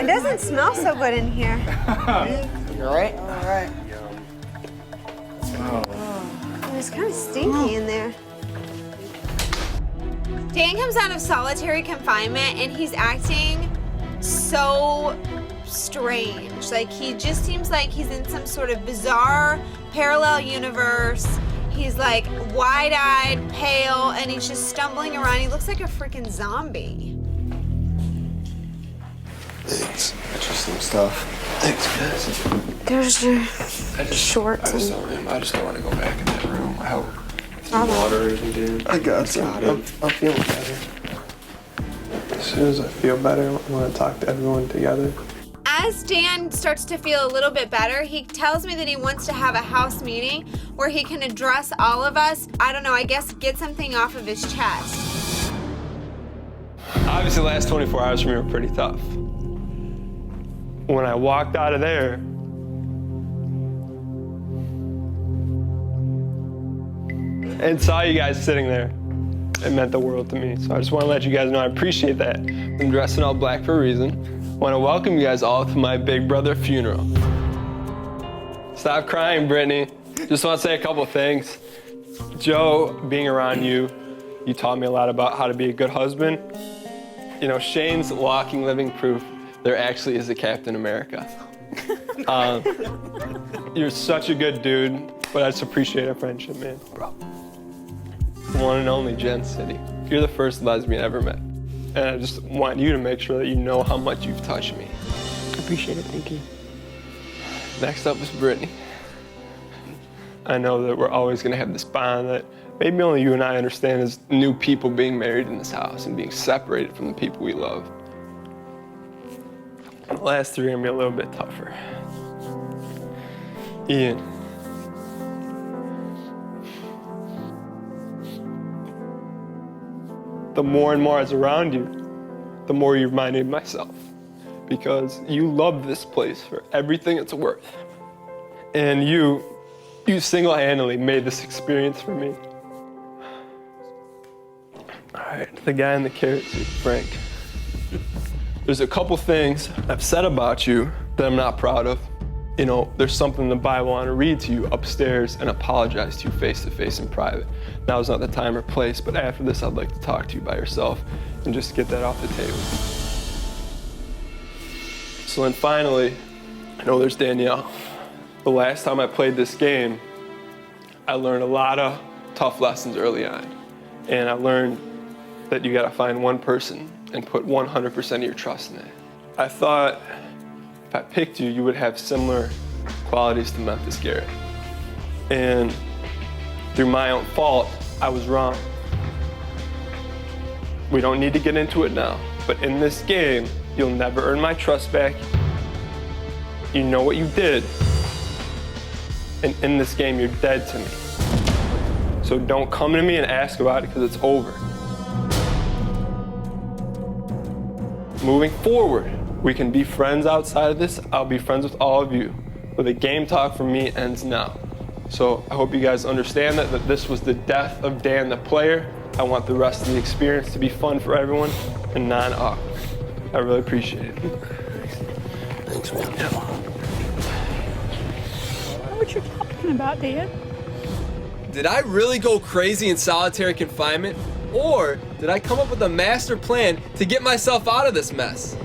It doesn't smell so good in here. You all right? All right. It's kind of stinky in there. Dan comes out of solitary confinement and he's acting so strange. Like, he just seems like he's in some sort of bizarre parallel universe. He's like wide-eyed, pale, and he's just stumbling around. He looks like a freaking zombie. Thanks. Interesting stuff. Thanks, guys. There's your shorts. I just don't want to go back in that room. I hope some water or anything, dude. I got some. I'm feeling better. As soon as I feel better, I want to talk to everyone together. As Dan starts to feel a little bit better, he tells me that he wants to have a house meeting where he can address all of us. I don't know, I guess get something off of his chest. Obviously, the last 24 hours for me were pretty tough. When I walked out of there, and saw you guys sitting there, it meant the world to me. So I just want to let you guys know I appreciate that. I'm dressing all black for a reason. I want to welcome you guys all to my big brother funeral. Stop crying, Brittany. Just want to say a couple things. Joe, being around you, you taught me a lot about how to be a good husband. You know, Shane's walking living proof there actually is a Captain America. You're such a good dude, but I just appreciate our friendship, man. Bro. One and only Jen City. You're the first lesbian I ever met. And I just want you to make sure that you know how much you've touched me. I appreciate it, thank you. Next up is Brittany. I know that we're always gonna have this bond that maybe only you and I understand as new people being married in this house and being separated from the people we love. The last three are gonna be a little bit tougher. Ian. The more and more I was around you, the more you reminded me of myself. Because you love this place for everything it's worth. And you single-handedly made this experience for me. All right, the guy in the carrot suit, Frank. There's a couple things I've said about you that I'm not proud of. You know, there's something in the Bible I want to read to you upstairs and apologize to you face-to-face in private. Now is not the time or place, but after this, I'd like to talk to you by yourself and just get that off the table. So then finally, I know there's Danielle. The last time I played this game, I learned a lot of tough lessons early on. And I learned that you gotta find one person and put 100% of your trust in it. I thought if I picked you, you would have similar qualities to Memphis Garrett. And through my own fault, I was wrong. We don't need to get into it now, but in this game, you'll never earn my trust back. You know what you did. And in this game, you're dead to me. So don't come to me and ask about it because it's over. Moving forward, we can be friends outside of this. I'll be friends with all of you. But the game talk for me ends now. So I hope you guys understand that this was the death of Dan the player. I want the rest of the experience to be fun for everyone and non-awkward. I really appreciate it. Thanks, man. I know what you're talking about, Dan. Did I really go crazy in solitary confinement? Or did I come up with a master plan to get myself out of this mess?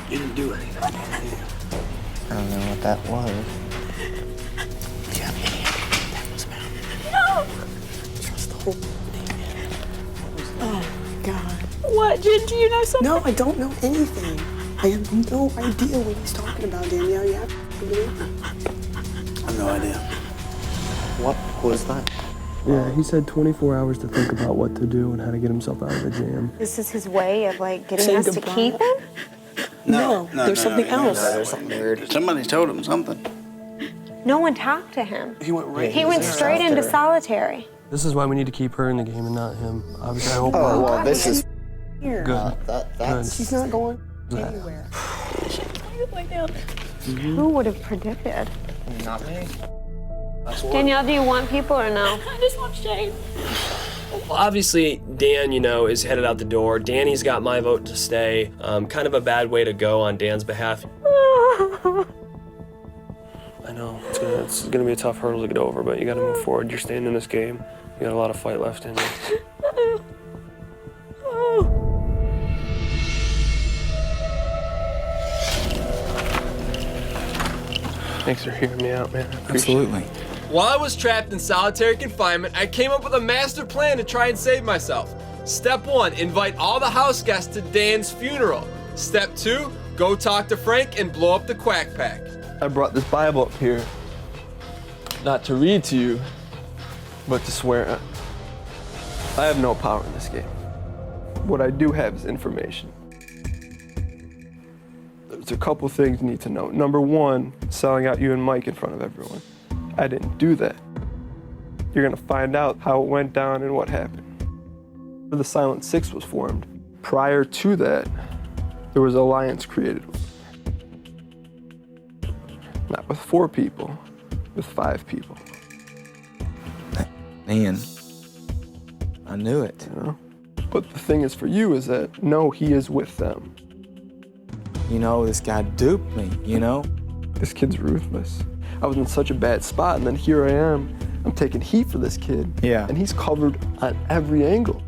You didn't do anything. I don't know what that was. Do you have any idea what that was about? No! Trust the whole thing. What was that? Oh, God. What, Jen, do you know something? No, I don't know anything. I have no idea what he's talking about, Danielle. You have to believe me. I have no idea. What was that? Yeah, he said 24 hours to think about what to do and how to get himself out of the jam. This is his way of like getting Saying us to goodbye. keep him? No, there's something else. No, there's something weird. Somebody told him something. No one talked to him. He went right. He went straight into solitary. This is why we need to keep her in the game and not him. Obviously, I hope Oh, well, this is... here. That's She's not going anywhere. Who would have predicted? not me. Danielle, do you want people or no? I just want Shane. Well, obviously, Dan, is headed out the door. Danny's got my vote to stay. Kind of a bad way to go on Dan's behalf. I know it's gonna be a tough hurdle to get over, but you gotta move forward. You're staying in this game. You got a lot of fight left in you. Thanks for hearing me out, man. I appreciate it. While I was trapped in solitary confinement, I came up with a master plan to try and save myself. Step 1, invite all the house guests to Dan's funeral. Step 2, go talk to Frank and blow up the Quack Pack. I brought this Bible up here, not to read to you, but to swear. I have no power in this game. What I do have is information. There's a couple things you need to know. Number 1, selling out you and Mike in front of everyone. I didn't do that. You're gonna find out how it went down and what happened. The Silent Six was formed. Prior to that, there was an alliance created. Not with 4 people, with 5 people. Ian, I knew it. You know? But the thing is for you is that, no, he is with them. This guy duped me, This kid's ruthless. I was in such a bad spot, and then here I am. I'm taking heat for this kid. Yeah. And he's covered on every angle.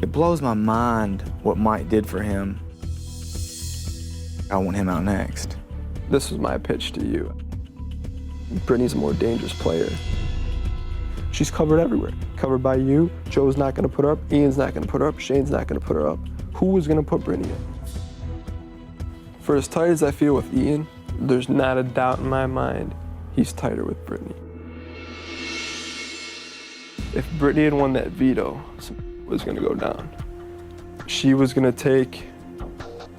It blows my mind what Mike did for him. I want him out next. This was my pitch to you. Brittany's a more dangerous player. She's covered everywhere. Covered by you. Joe's not gonna put her up. Ian's not gonna put her up. Shane's not gonna put her up. Who was gonna put Brittany up? For as tight as I feel with Ian, there's not a doubt in my mind he's tighter with Brittany. If Brittany had won that veto, something was gonna go down. She was gonna take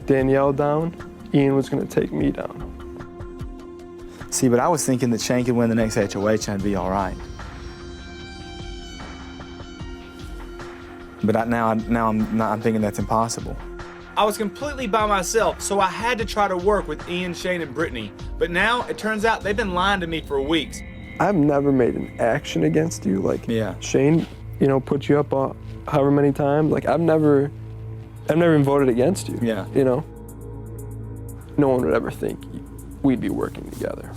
Danielle down, Ian was gonna take me down. See, but I was thinking that Shane could win the next HOH and I'd be all right. But I'm thinking that's impossible. I was completely by myself, so I had to try to work with Ian, Shane, and Brittany. But now, it turns out they've been lying to me for weeks. I've never made an action against you. Like, Yeah. Shane, put you up however many times. Like, I've never even voted against you. Yeah. No one would ever think we'd be working together.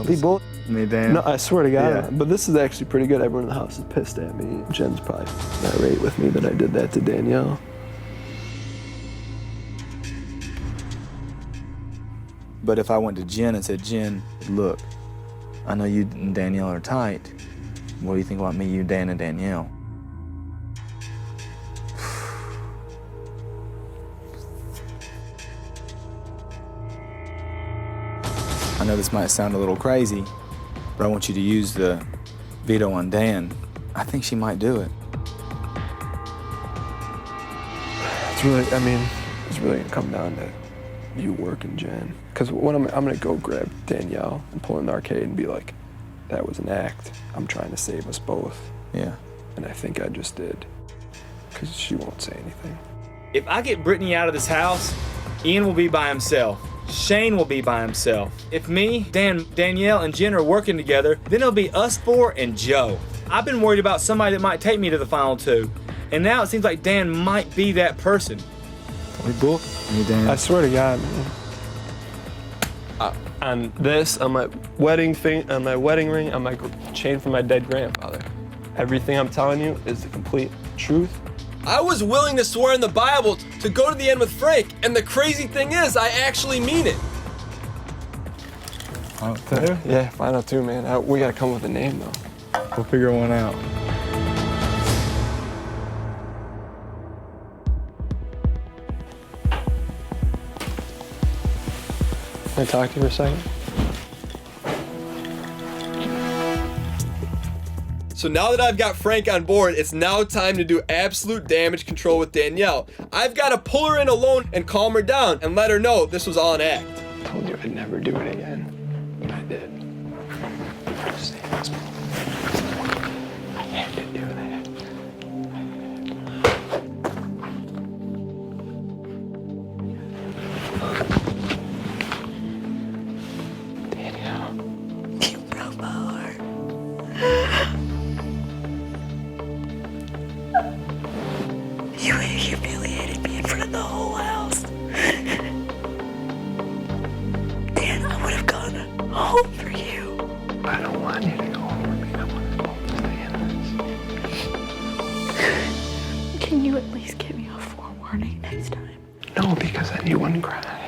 We both. Me, Dan. No, I swear to God. Yeah. But this is actually pretty good. Everyone in the house is pissed at me. Jen's probably irate with me that I did that to Danielle. But if I went to Jen and said, Jen, look, I know you and Danielle are tight. What do you think about me, you, Dan, and Danielle? I know this might sound a little crazy, but I want you to use the veto on Dan. I think she might do it. It's really gonna come down to you working Jen. Because when I'm gonna go grab Danielle and pull in the arcade and be like, that was an act. I'm trying to save us both. Yeah. And I think I just did. Because she won't say anything. If I get Brittany out of this house, Ian will be by himself. Shane will be by himself. If me, Dan, Danielle, and Jen are working together, then it'll be us 4 and Joe. I've been worried about somebody that might take me to the final 2. And now it seems like Dan might be that person. We both. Me, Dan. I swear to God, man. On this, on my wedding ring, on my chain from my dead grandfather. Everything I'm telling you is the complete truth. I was willing to swear in the Bible to go to the end with Frank, and the crazy thing is, I actually mean it. Yeah, final 2, man. We gotta come with a name, though. We'll figure one out. Can I talk to you for a second? So now that I've got Frank on board, it's now time to do absolute damage control with Danielle. I've got to pull her in alone and calm her down and let her know this was all an act. I told you I'd never do it again, but I did. I had to. want you to go home with me. I want us both to stay in this. Can you at least give me a forewarning next time? No, because then you wouldn't cry.